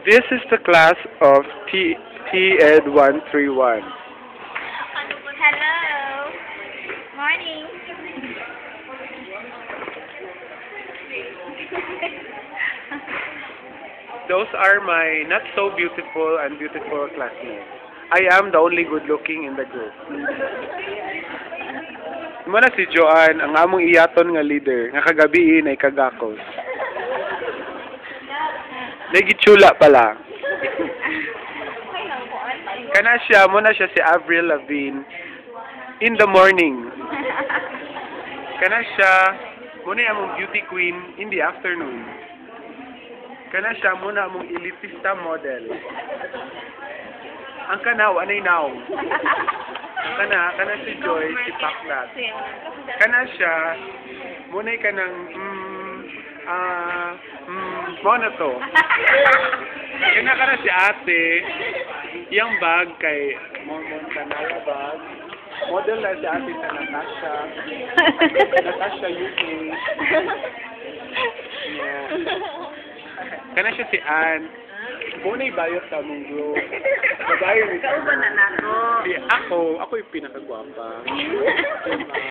This is the class of Ed 131. Hello. Morning. Those are my not so beautiful and beautiful classmates. I am the only good looking in the group. Muna si Joanne, ang among iyaton nga leader, nga kagabi ay kagakos. Nagitsula pala. Kana siya, muna siya si Avril Lavigne in the morning. Kana siya, muna among beauty queen in the afternoon. Kana siya, muna among elitista model. Ang kanaw, anay now. Kana si Joy, si Paklat. Kana siya, muna ka ng, na to. Kana si ate, yung bag kay Montanara bag. Model na si ate sa Natasha. Natasha UK. Yeah. Kana siya si Ann. Muna bayot sa mong group. Babayo ni Ikaw ba na nako? Ako yung pinakagwapa.